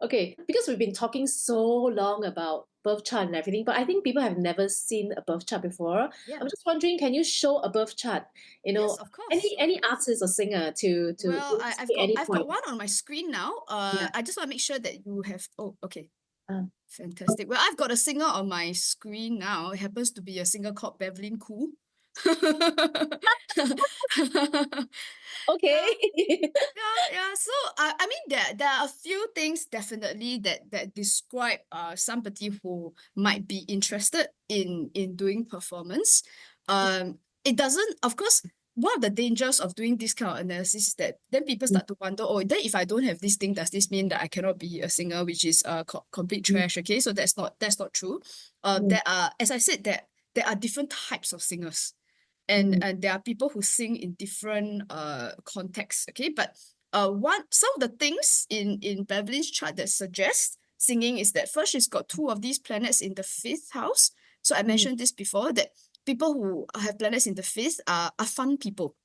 Okay, because we've been talking so long about birth chart and everything, but I think people have never seen a birth chart before. Yeah. I'm just wondering, can you show a birth chart? You Yes, know, of course, any of any course. artist or singer to Well, illustrate any I've got point. one on my screen now. Yeah. I just want to make sure that you have. Oh, okay, Um, fantastic. Well, I've got a singer on my screen now. It happens to be a singer called Bevlyn Cool. okay. Yeah, yeah. So I mean, there are a few things definitely that describe somebody who might be interested in doing performance. It doesn't, of course. One of the dangers of doing this kind of analysis is that then people start to wonder, oh, then if I don't have this thing, does this mean that I cannot be a singer, which is complete Mm, trash? Okay, so that's not true. mm, There are, as I said, that there are different types of singers, mm, and there are people who sing in different contexts. Okay, but one some of the things in Bevlyn's chart that suggest singing is that first she's got two of these planets in the fifth house. So I mm, mentioned this before, that people who have planets in the fifth are fun people.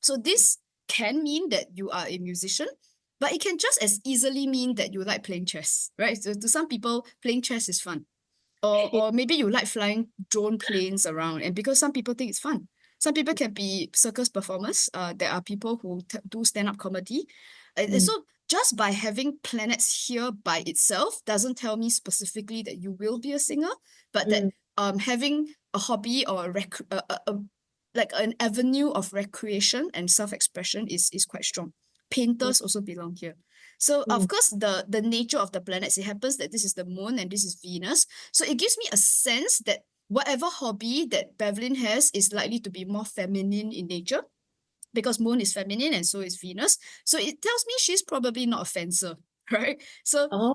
So this can mean that you are a musician, but it can just as easily mean that you like playing chess, right? So to some people, playing chess is fun. Or maybe you like flying drone planes around, and because some people think it's fun. Some people can be circus performers. There are people who do stand-up comedy. And mm, so just by having planets here by itself doesn't tell me specifically that you will be a singer, but that mm, having a hobby or like an avenue of recreation and self-expression is quite strong. mm, Painters also belong here. So mm, of course, the nature of the planets, it happens that this is the moon and this is Venus. So it gives me a sense that whatever hobby that Bevlyn has is likely to be more feminine in nature, because moon is feminine and so is Venus. So it tells me she's probably not a fencer, right? So oh,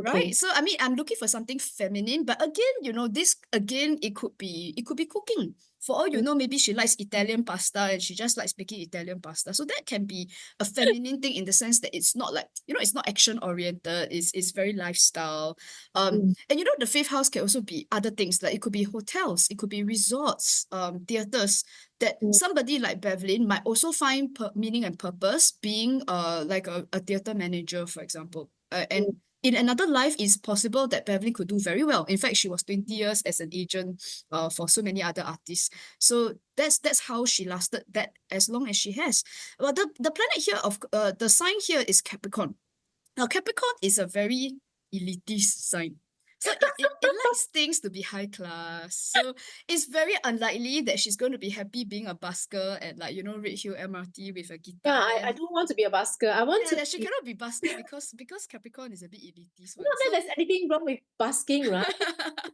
right. okay. So I mean, I'm looking for something feminine, but again, this again, it could be cooking. For all you Mm, know, maybe she likes Italian pasta and she just likes making Italian pasta. So that can be a feminine thing in the sense that it's not like, it's not action oriented. It's very lifestyle. mm, And the fifth house can also be other things, like it could be hotels, it could be resorts, theaters, that mm, somebody like Bevlyn might also find meaning and purpose being like a theater manager, for example. mm, And in another life, it's possible that Bevlyn could do very well. In fact, she was 20 years as an agent for so many other artists. So that's how she lasted that as long as she has. Well, the planet here of the sign here is Capricorn. Now, Capricorn is a very elitist sign. So it likes things to be high class. So it's very unlikely that she's going to be happy being a busker at, like, Redhill MRT with a yeah, guitar I there. don't want to be a busker. I want Yeah, to that she be. cannot be busker because Capricorn is a bit elitist Not one. that So there's anything wrong with busking, right?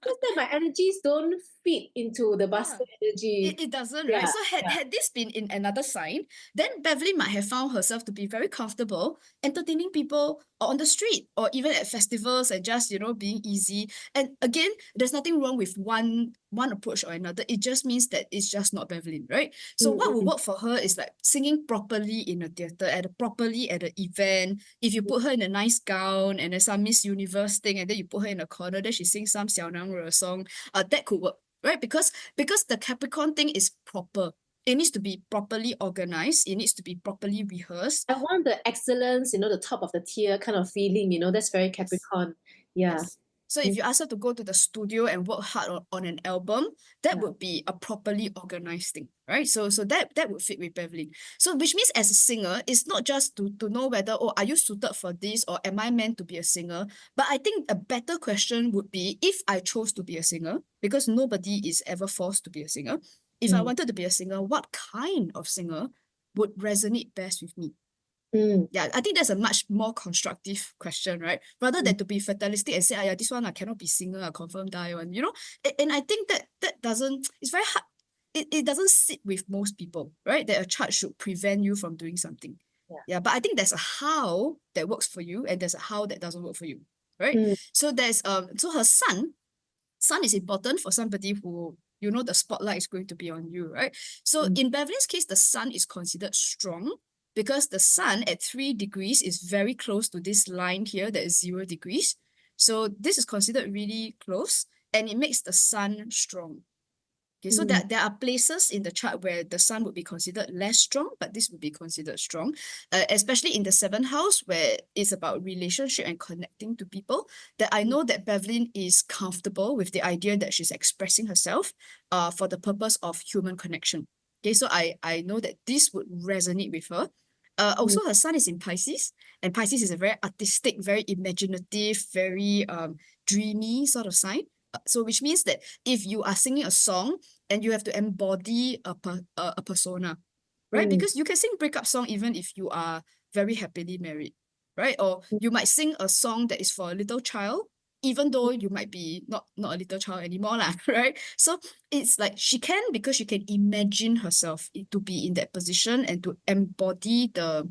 Just that my energies don't fit into the yeah, busker energy. it doesn't, right? Yeah, So had yeah. had this been in another sign, then Beverly might have found herself to be very comfortable entertaining people on the street or even at festivals and just, being easy. And again, there's nothing wrong with one approach or another. It just means that it's just not Beverly, right? So Mm, what will mm, work for her is like singing properly in a theater, properly at an event. If you mm. put her in a nice gown and there's some Miss Universe thing, and then you put her in a corner, then she sings some Xiao Nang Re song, that could work, right? Because the Capricorn thing is proper. It needs to be properly organized. It needs to be properly rehearsed. I want the excellence, the top of the tier kind of feeling, that's very Yes. Capricorn. Yeah. Yes. So if Mm, you ask her to go to the studio and work hard on an album, that yeah. would be a properly organized thing, right? So that would fit with Beverly. So which means as a singer, it's not just to know whether, oh, are you suited for this or am I meant to be a singer? But I think a better question would be, if I chose to be a singer, because nobody is ever forced to be a singer. If I Mm, wanted to be a singer, what kind of singer would resonate best with me? mm, Yeah, I think that's a much more constructive question, right? Rather mm, than to be fatalistic and say, "Ah, yeah, this one I cannot be singer, I confirm die one," And I think that doesn't, it's very hard. It doesn't sit with most people, right? That a chart should prevent you from doing something. yeah. Yeah, but I think there's a how that works for you, and there's a how that doesn't work for you, right? Mm, So her sun is important for somebody who, the spotlight is going to be on you, right? So mm, in Beverly's case, the sun is considered strong because the sun at 3 degrees is very close to this line here that is 0 degrees. So this is considered really close and it makes the sun strong. Okay, so Mm. there are places in the chart where the sun would be considered less strong, but this would be considered strong, especially in the seventh house where it's about relationship and connecting to people. That I know that Bevlyn is comfortable with the idea that she's expressing herself for the purpose of human connection. Okay, so I know that this would resonate with her. Mm. Also, her sun is in Pisces, and Pisces is a very artistic, very imaginative, very dreamy sort of sign. So which means that if you are singing a song and you have to embody a persona, right? Mm. Because you can sing breakup song even if you are very happily married, right? Or you might sing a song that is for a little child, even though you might be not a little child anymore, lah, right? So it's like she can, because she can imagine herself to be in that position and to embody the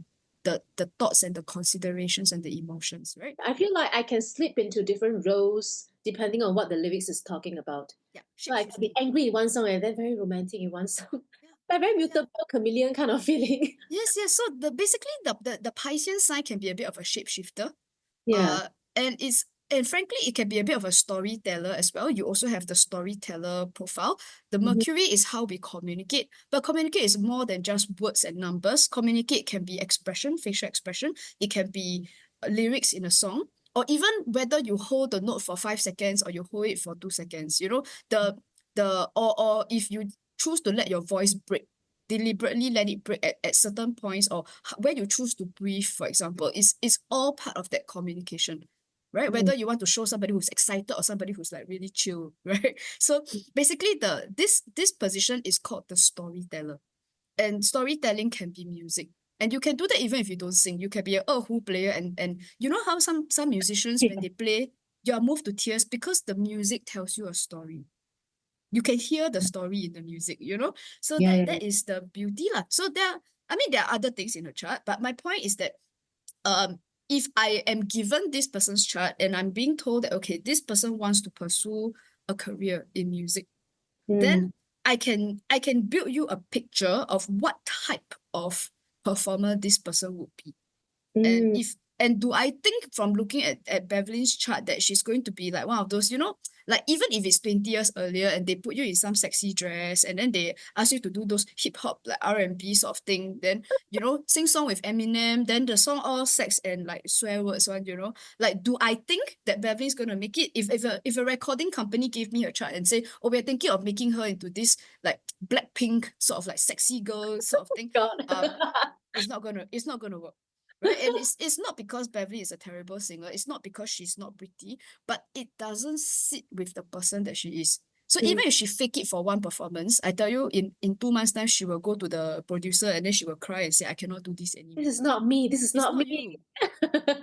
thoughts and the considerations and the emotions, right? I feel like I can slip into different roles depending on what the lyrics is talking about. Yeah, So I can be shape-shifting. angry in one song and then very romantic in one song. Yeah, Like very yeah. mutable chameleon kind of feeling. Yes, yes. So basically the Piscean sign can be a bit of a shapeshifter. Yeah. Uh, and frankly, it can be a bit of a storyteller as well. You also have the storyteller profile. The Mhm. Mercury is how we communicate, but communicate is more than just words and numbers. Communicate can be expression, facial expression. It can be lyrics in a song, or even whether you hold the note for 5 seconds or you hold it for 2 seconds. You know, or if you choose to let your voice break, deliberately let it break at certain points, or where you choose to breathe, for example, is all part of that communication, right? Mm. Whether you want to show somebody who's excited or somebody who's like really chill, right? So basically this position is called the storyteller, and storytelling can be music. And you can do that even if you don't sing. You can be a erhu player, and you know how some musicians, when Yeah. they play, you are moved to tears because the music tells you a story. You can hear the story in the music, you know? So Yeah, yeah, that is the beauty lah. So there are other things in the chart, but my point is that if I am given this person's chart and I'm being told that, okay, this person wants to pursue a career in music, yeah. then Mm. I can build you a picture of what type of performer this person would be. And Mm. if and do I think from looking at Bevlyn's chart that she's going to be like one of those, like even if it's 20 years earlier and they put you in some sexy dress and then they ask you to do those hip hop like R&B sort of thing, then sing song with Eminem, then the song all sex and like swear words one. Like, do I think that Bevlyn's gonna make it? If a recording company gave me a chart and say, oh, we're thinking of making her into this like Blackpink sort of like sexy girl sort of thing, God. it's not gonna work. Right, and it's not because Beverly is a terrible singer. It's not because she's not pretty, but it doesn't sit with the person that she is. So Mm. even if she fake it for one performance, I tell you, in 2 months' time, she will go to the producer and then she will cry and say, "I cannot do this This anymore." is not me. This is It's not not me. you.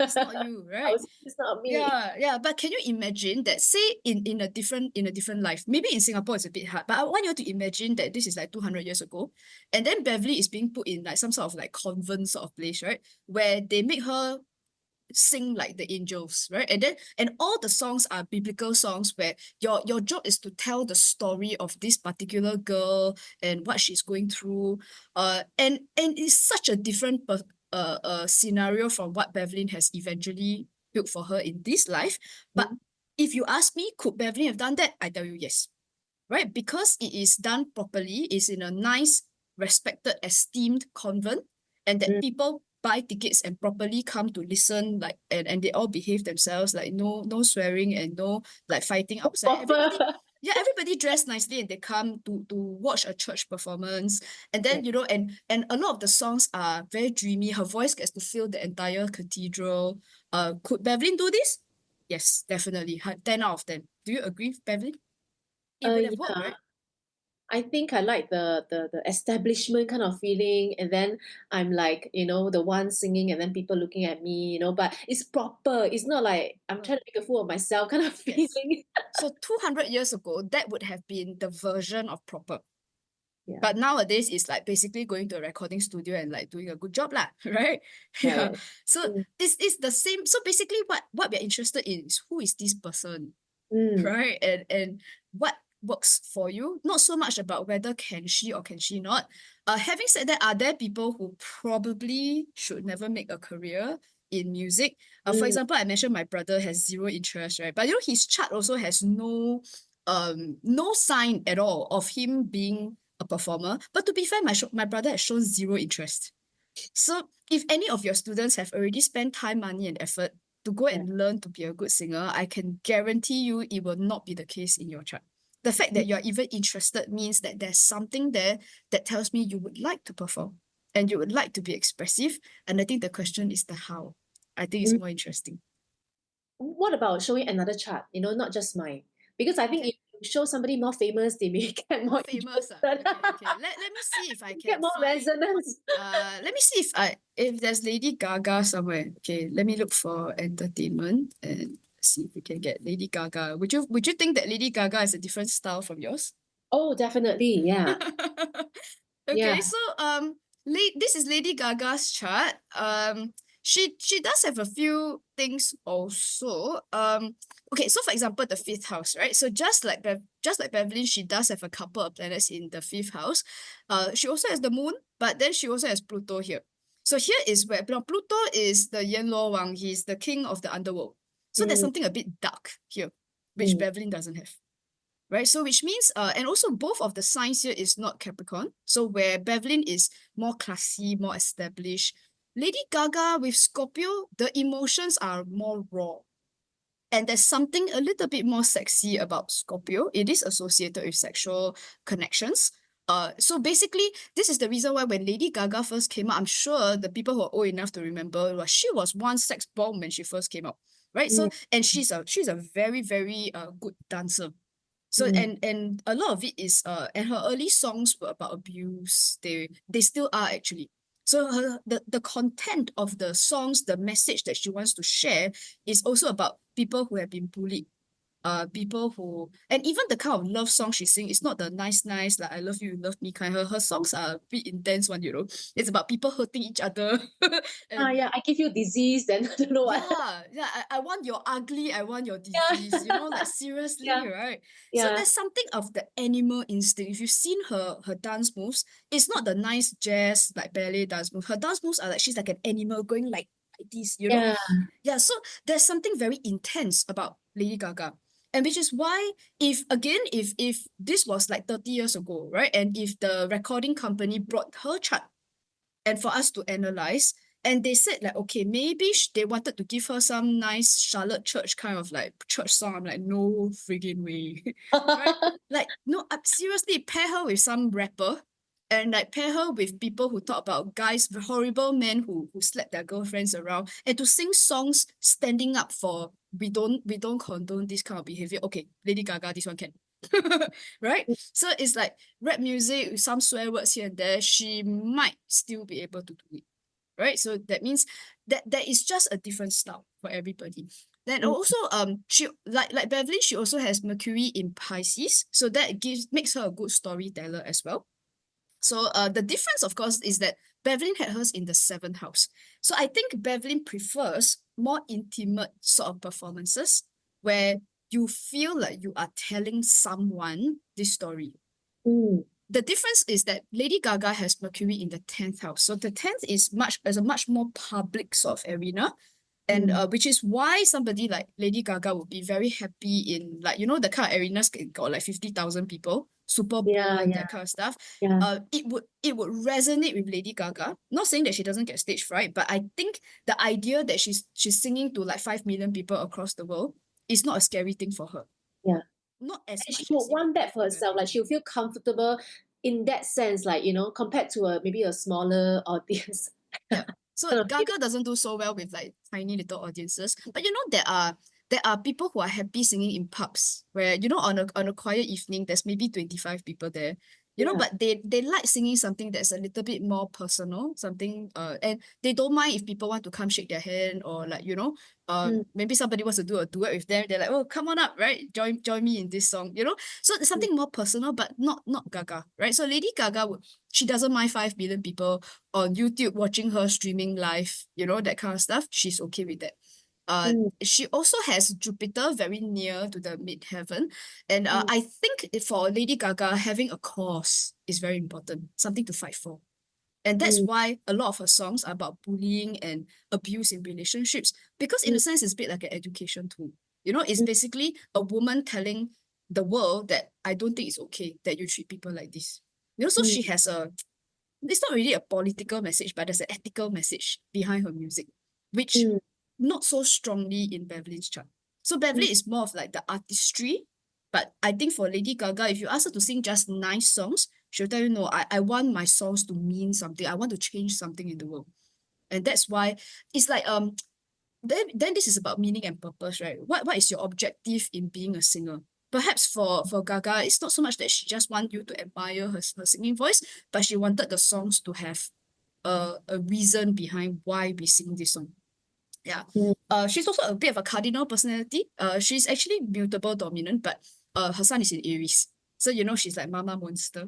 It's not you, I right? was, it's not me. Yeah, yeah. But can you imagine that? Say in a different life, maybe in Singapore it's a bit hard, but I want you to imagine that this is like 200 years ago, and then Beverly is being put in like some sort of like convent sort of place, right? Where they make her sing like the angels, right? And all the songs are biblical songs where your job is to tell the story of this particular girl and what she's going through. And it's such a different scenario from what Bevlyn has eventually built for her in this life. But Mm. if you ask me, could Bevlyn have done that? I tell you yes, right? Because it is done properly, it's in a nice, respected, esteemed convent, and that Mm. people buy tickets and properly come to listen, like and they all behave themselves, like no swearing and no like fighting outside. Proper. Everybody dressed nicely and they come to watch a church performance. And Yeah. then and a lot of the songs are very dreamy. Her voice gets to fill the entire cathedral. Could Bevlyn do this? Yes, definitely. 10 out of 10. Do you agree, Bevlyn? It would have worked, Yeah. right? I think I like the establishment kind of feeling, and then I'm like, the one singing, and then people looking at me, but it's proper. It's not like I'm trying to make a fool of myself kind of Yes. feeling. So 200 years ago, that would have been the version of proper. Yeah. But nowadays, it's like basically going to a recording studio and like doing a good job, lah, right? Yeah, Yeah. yeah. So Mm. it's the same. So basically, what we're interested in is who is this person, Mm. right? And what works for you. Not so much about whether can she or can she not. Having said that, are there people who probably should never make a career in music? For Mm. example, I mentioned my brother has zero interest, right? But his chart also has no no sign at all of him being a performer. But to be fair, my brother has shown zero interest. So if any of your students have already spent time, money, and effort to go Yeah. and learn to be a good singer, I can guarantee you it will not be the case in your chart. The fact that you're even interested means that there's something there that tells me you would like to perform and you would like to be expressive. And I think the question is the how. I think it's Mm. more interesting. What about showing another chart? Not just mine. Because I think Okay. if you show somebody more famous, they may get More more famous. interested. Okay. Let me see if I Get can more find. resonance. Let me see if there's Lady Gaga somewhere. Okay, let me look for entertainment and see if we can get Lady Gaga. Would you think that Lady Gaga is a different style from yours? Oh, definitely. Yeah. Okay, Yeah. so this is Lady Gaga's chart. She does have a few things also. Okay, so for example, the fifth house, right? So just like Bevlyn, she does have a couple of planets in the fifth house. She also has the moon, but then she also has Pluto here. So here is where now Pluto is the Yan Luo Wang. He's the king of the underworld. So there's Mm, something a bit dark here, which mm, Bevlyn doesn't have, right? So which means, and also both of the signs here is not Capricorn. So where Bevlyn is more classy, more established, Lady Gaga with Scorpio, the emotions are more raw. And there's something a little bit more sexy about Scorpio. It is associated with sexual connections. So basically, this is the reason why when Lady Gaga first came out, I'm sure the people who are old enough to remember, well, she was one sex bomb when she first came out, right? So, mm, and she's a very, very good dancer. So mm. and a lot of it is and her early songs were about abuse. They still are actually. So the content of the songs, the message that she wants to share is also about people who have been bullied, people who, and even the kind of love song she sing is not the nice like I love you, you love me kind. Her songs are a bit intense one, it's about people hurting each other. And Yeah, I give you disease, then I don't know what. yeah, I want your ugly, I want your disease, Yeah. like seriously, Yeah. right? So Yeah. there's something of the animal instinct. If you've seen her dance moves, it's not the nice jazz like ballet dance moves. Her dance moves are like she's like an animal going like this. Yeah. Yeah, so there's something very intense about Lady Gaga. And which is why if this was like 30 years ago, right? And if the recording company brought her chart and for us to analyze. And they said like, okay, maybe they wanted to give her some nice Charlotte Church kind of like church song. I'm like, no friggin' way, right? Like, no, seriously, pair her with some rapper and like pair her with people who talk about guys, horrible men who slap their girlfriends around and to sing songs standing up for we don't condone this kind of behavior. Okay, Lady Gaga, this one can. Right? So it's like rap music with some swear words here and there, she might still be able to do it. Right? So that means that there is just a different style for everybody. Then Mm, also she like Bevlyn, she also has Mercury in Pisces. So that makes her a good storyteller as well. So the difference, of course, is that Bevlyn had hers in the seventh house. So I think Bevlyn prefers more intimate sort of performances where you feel like you are telling someone this story. mm, The difference is that Lady Gaga has Mercury in the 10th house. So the 10th is a much more public sort of arena. And mm. which is why somebody like Lady Gaga would be very happy in like, the kind of arenas got like 50,000 people, super Yeah, ballroom, yeah, that kind of stuff. yeah, It would resonate with Lady Gaga. Not saying that she doesn't get stage fright, but I think the idea that she's singing to like 5 million people across the world is not a scary thing for her. yeah. Not as And she much would as it would want be that for for herself. Bevlyn. Like she'll feel comfortable in that sense, like, compared to maybe a smaller audience. Yeah. So Kind of feel. Gaga doesn't do so well with like tiny little audiences. But there are people who are happy singing in pubs where, on a quiet evening, there's maybe 25 people there. Yeah. But they like singing something that's a little bit more personal, something and they don't mind if people want to come shake their hand or like, Mm, maybe somebody wants to do a duet with them. They're like, oh, come on up, right? Join me in this song. So there's mm, something more personal, but not Gaga, right? So Lady Gaga she doesn't mind 5 billion people on YouTube watching her streaming live, that kind of stuff. She's okay with that. mm, She also has Jupiter very near to the midheaven. And mm, I think for Lady Gaga, having a cause is very important, something to fight for. And that's mm, why a lot of her songs are about bullying and abuse in relationships, because in mm, a sense, it's a bit like an education tool. It's mm, basically a woman telling the world that I don't think it's okay that you treat people like this. You know, so Mm, she has it's not really a political message, but there's an ethical message behind her music, which mm, not so strongly in Bevlyn's chart. So mm, Bevlyn is more of like the artistry, but I think for Lady Gaga, if you ask her to sing just nice songs, she'll tell you, no, I want my songs to mean something. I want to change something in the world. And that's why it's like then this is about meaning and purpose, right? What is your objective in being a singer? Perhaps for Gaga, it's not so much that she just want you to admire her singing voice, but she wanted the songs to have a reason behind why we sing this song. Yeah. mm. She's also a bit of a cardinal personality. She's actually mutable dominant, but her sun is in Aries. So you know she's like Mama Monster.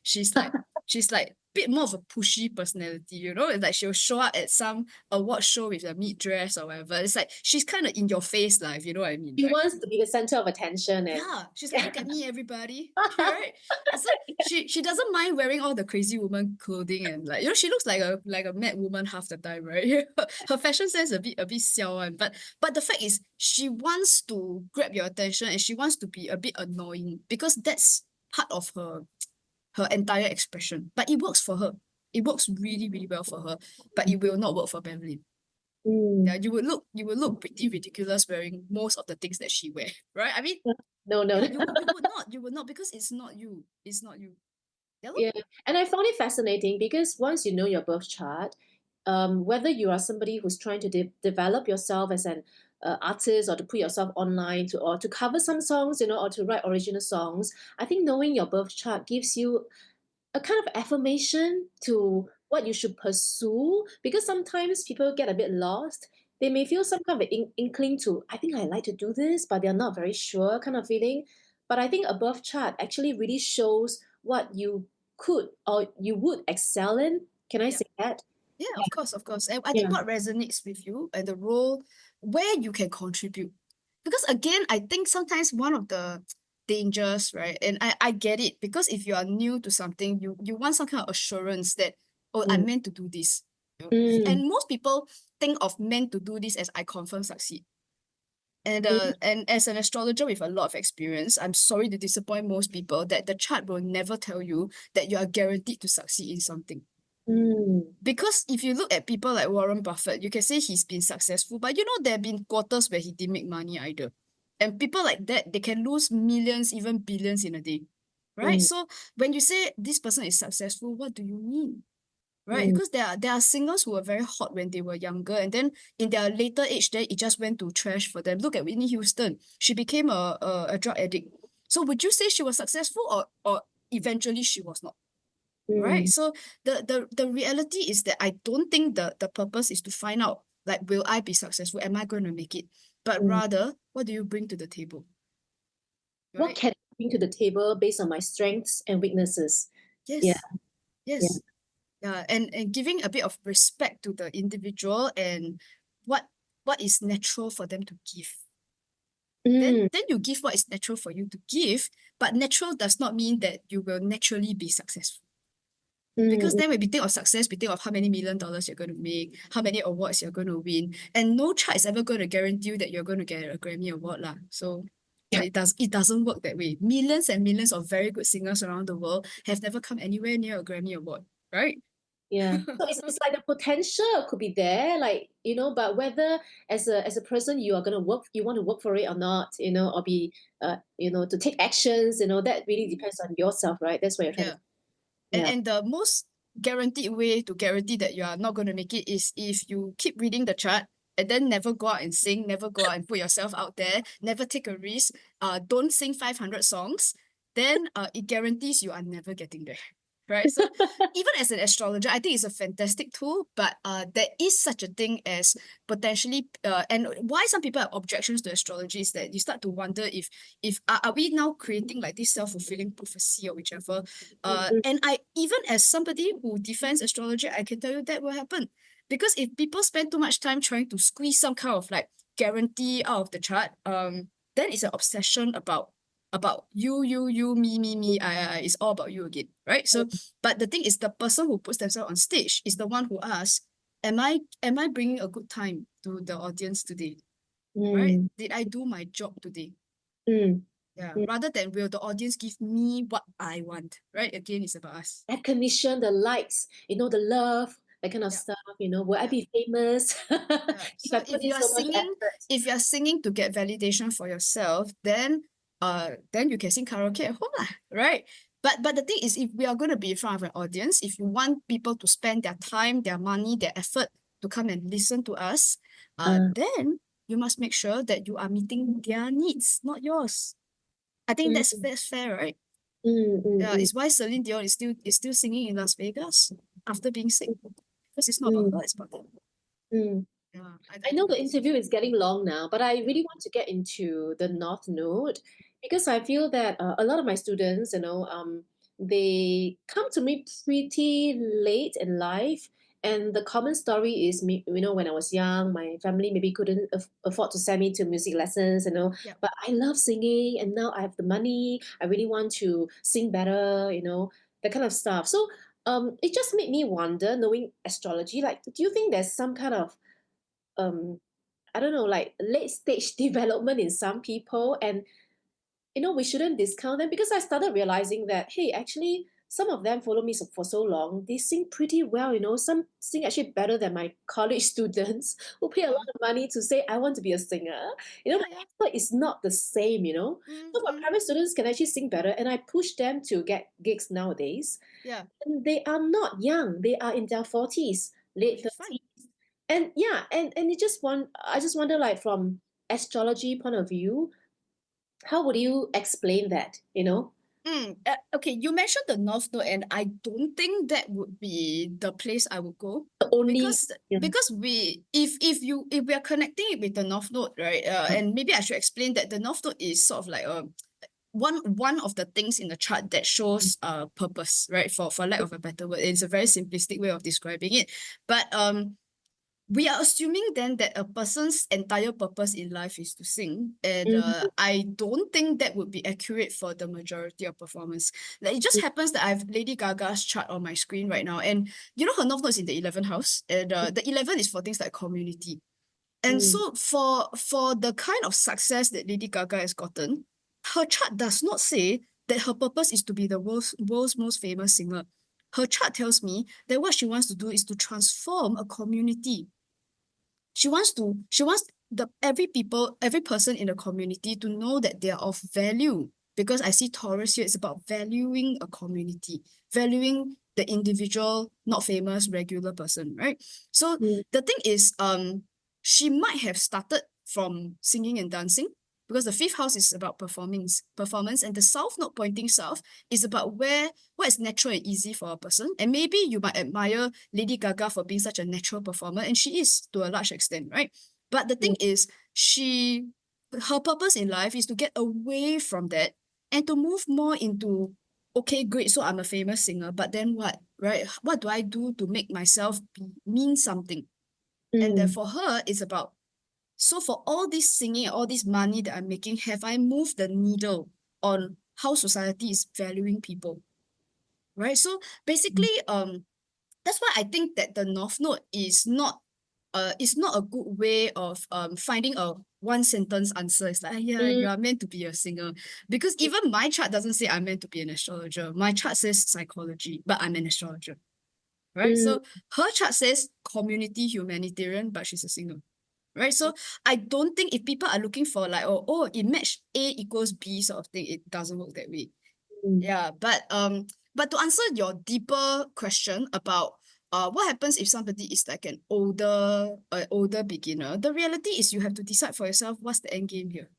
she's like she's like bit more of a pushy personality, you know. It's like she'll show up at some award show with a meat dress or whatever. It's like she's kind of in your face life, you know what I mean, She right? wants to be the center of attention and Yeah, she's like, look at me, everybody, right? And so she doesn't mind wearing all the crazy woman clothing and like, you know, she looks like a mad woman half the time, right? Her fashion sense a bit siao one, but the fact is she wants to grab your attention and she wants to be a bit annoying because that's part of her entire expression. But it works for her. It works really, really well for her, but it will not work for Bevlyn. Yeah, Mm. you would look pretty ridiculous wearing most of the things that she wear, right? I mean, No, no, yeah, no. you would not because it's not you. It's not you. Yeah, lor. Yeah, and I found it fascinating because once you know your birth chart, whether you are somebody who's trying to develop yourself as an artist or to put yourself online to or to cover some songs, or to write original songs, I think knowing your birth chart gives you a kind of affirmation to what you should pursue because sometimes people get a bit lost. They may feel some kind of inkling to, I think I like to do this, but they're not very sure kind of feeling. But I think a birth chart actually really shows what you could or you would excel in. Can I Yeah, say that? yeah, of course, of course. And I think Yeah. what resonates with you and the role where you can contribute. Because again, I think sometimes one of the dangers, right? And I get it, because if you are new to something, you want some kind of assurance that, oh, Mm, I'm meant to do this. You know? mm, And most people think of meant to do this as I confirm succeed. mm, And as an astrologer with a lot of experience, I'm sorry to disappoint most people that the chart will never tell you that you are guaranteed to succeed in something. mm, Because if you look at people like Warren Buffett, you can say he's been successful, but you know there have been quarters where he didn't make money either. And people like that, they can lose millions, even billions in a day. Right? mm, So when you say this person is successful, what do you mean? Right? mm, Because there are singers who were very hot when they were younger, and then in their later age, then it just went to trash for them. Look at Whitney Houston. She became a drug addict. So would you say she was successful, or eventually she was not? Right? mm, So the reality is that I don't think the purpose is to find out, like, will I be successful? Am I going to make it? But mm. rather, what do you bring to the table? What Right? can I bring to the table based on my strengths and weaknesses? Yeah, Yes. yeah. Yes. Yeah, and giving a bit of respect to the individual and what what is natural for them to give. Mm, Then you give what is natural for you to give, but natural does not mean that you will naturally be successful. Because mm, then when we think of success, we think of how many $1 million you're going to make, how many awards you're going to win, and no chart is ever going to guarantee you that you're going to get a Grammy award lah. So it doesn't work that way. Millions and millions of very good singers around the world have never come anywhere near a Grammy award, right? yeah. So it's like the potential could be there, like, but whether as a person you are gonna work, you want to work for it or not, or be to take actions, that really depends on yourself, right? That's what you're trying to Yeah. And yeah. and the most guaranteed way to guarantee that you are not going to make it is if you keep reading the chart and then never go out and sing, never go out and put yourself out there, never take a risk, don't sing 500 songs, then it guarantees you are never getting there. Right? So even as an astrologer, I think it's a fantastic tool, but there is such a thing as potentially and why some people have objections to astrology is that you start to wonder if are we now creating like this self-fulfilling prophecy or whichever. Mm, And I, even as somebody who defends astrology, I can tell you that will happen. Because if people spend too much time trying to squeeze some kind of like guarantee out of the chart, then it's an obsession about you, me, it's all about you again, right? So, but the thing is, the person who puts themselves on stage is the one who asks, am I bringing a good time to the audience today, right? mm, Did I do my job today? mm. Yeah, rather than will the audience give me what I want, right? Again, it's about us. Recognition, the likes, the love, that kind of Yeah, stuff, will I yeah. be famous Yeah. if So I put in so much effort? if you're singing to get validation for yourself, then you can sing karaoke at home, lah, right? But the thing is, if we are going to be in front of an audience, if you want people to spend their time, their money, their effort to come and listen to us, Uh, then you must make sure that you are meeting their needs, not yours. I think mm, that's fair, right? mm, mm, Yeah, mm, it's why Celine Dion is still singing in Las Vegas after being sick. Because it's not about mm, her, it's about them. mm. Yeah, I I know think the that's interview is getting long now, but I yeah. really want to get into the North Node because I feel that a lot of my students, they come to me pretty late in life. And the common story is, me, when I was young, my family maybe couldn't afford to send me to music lessons, Yeah. but I love singing and now I have the money. I really want to sing better, that kind of stuff. So it just made me wonder, knowing astrology, like, do you think there's some kind of um I don't know, like late stage development in some people, and we shouldn't discount them because I started realizing that hey, actually some of them follow me for so long, they sing pretty well, some sing actually better than my college students who pay a Yeah. lot of money to say I want to be a singer. Yeah, The yeah. effort is not the same, so my Mm-hmm. private students can actually sing better and I push them to get gigs nowadays, Yeah, and they are not young, they are in their 40s, late which is fine. 30s. And yeah, and I just wonder, like, from astrology point of view, how would you explain that, Okay, you mentioned the North Node, and I don't think that would be the place I would go the only. because Yeah. if we are connecting it with the North Node, right? And maybe I should explain that the North Node is sort of like one of the things in the chart that shows purpose, right? For lack of a better word, it's a very simplistic way of describing it, but we are assuming then that a person's entire purpose in life is to sing, and Mm, I don't think that would be accurate for the majority of performers. Like, it just happens that I have Lady Gaga's chart on my screen right now, and her North Node is in the 11th house, and the 11 is for things like community. And mm, so for the kind of success that Lady Gaga has gotten, her chart does not say that her purpose is to be the world's most famous singer. Her chart tells me that what she wants to do is to transform a community. She wants every person in the community to know that they are of value. Because I see Taurus here, it's about valuing a community, valuing the individual, not famous, regular person, right? So mm, the thing is, she might have started from singing and dancing, because the fifth house is about performance, and the south node pointing south is about what is natural and easy for a person. And maybe you might admire Lady Gaga for being such a natural performer, and she is to a large extent, right? But the thing mm, is, her purpose in life is to get away from that and to move more into, okay, great, so I'm a famous singer, but then what, right? What do I do to make myself mean something? And then mm, for her, it's about, so for all this singing, all this money that I'm making, have I moved the needle on how society is valuing people, right? So mm, basically, that's why I think that the North Node is not a good way of finding a one sentence answer. It's like, yeah, mm, you are meant to be a singer. Because even my chart doesn't say I'm meant to be an astrologer. My chart says psychology, but I'm an astrologer, right? mm, So her chart says community humanitarian, but she's a singer. Right. So I don't think if people are looking for like, it matched A equals B sort of thing, it doesn't work that way. mm, Yeah. But to answer your deeper question about what happens if somebody is like an older beginner, the reality is you have to decide for yourself what's the end game here.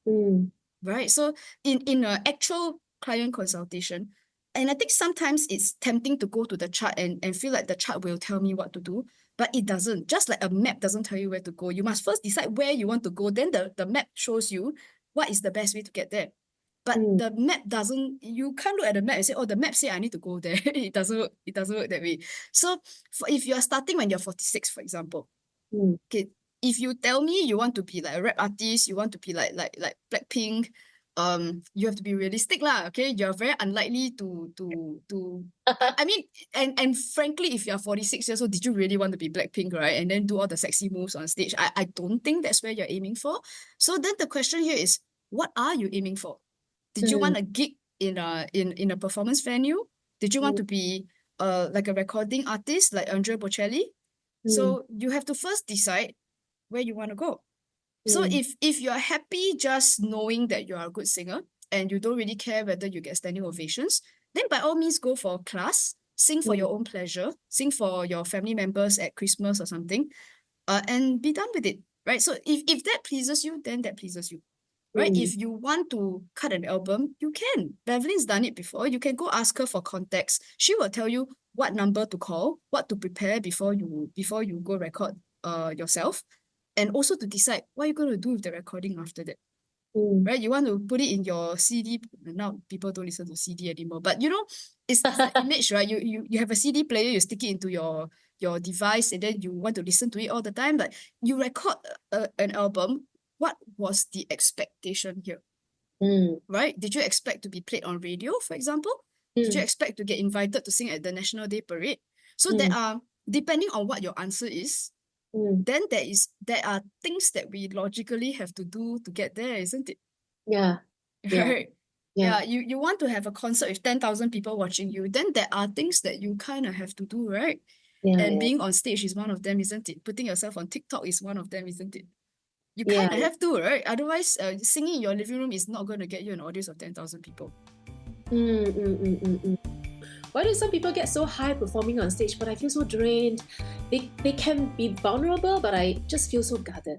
mm, Right. So in an actual client consultation, and I think sometimes it's tempting to go to the chart and feel like the chart will tell me what to do, but it doesn't. Just like a map doesn't tell you where to go. You must first decide where you want to go. Then the map shows you what is the best way to get there. But mm, the map doesn't, you can't look at the map and say, oh, the map say I need to go there. It doesn't work. It doesn't work that way. So if you are starting when you're 46, for example, mm, okay, if you tell me you want to be like a rap artist, you want to be like Blackpink, you have to be realistic lah. Okay, you're very unlikely to. I mean, and frankly, if you're 46 years old, did you really want to be Blackpink, right? And then do all the sexy moves on stage? I don't think that's where you're aiming for. So then the question here is, what are you aiming for? Did you want a gig in a performance venue? Did you want to be like a recording artist like Andrea Bocelli? So you have to first decide where you want to go. So if you're happy just knowing that you are a good singer and you don't really care whether you get standing ovations, then by all means go for a class, sing for your own pleasure, sing for your family members at Christmas or something, and be done with it, right? So if that pleases you, then that pleases you, right? If you want to cut an album, you can. Bevlyn's done it before. You can go ask her for contacts. She will tell you what number to call, what to prepare before you go record yourself, and also to decide what you're going to do with the recording after that. Right? You want to put it in your CD. Now people don't listen to CD anymore, but you know, it's the image, right? You have a CD player, you stick it into your device, and then you want to listen to it all the time. But you record an album. What was the expectation here? Right? Did you expect to be played on radio, for example? Did you expect to get invited to sing at the National Day Parade? So there are, depending on what your answer is, then there are things that we logically have to do to get there, isn't it? Yeah. Right. Yeah. You want to have a concert with 10,000 people watching you, then there are things that you kind of have to do, right? And being on stage is one of them, isn't it? Putting yourself on TikTok is one of them, isn't it? You kind of have to, right? Otherwise, singing in your living room is not going to get you an audience of 10,000 people. Why do some people get so high performing on stage, but I feel so drained? They can be vulnerable, but I just feel so guarded.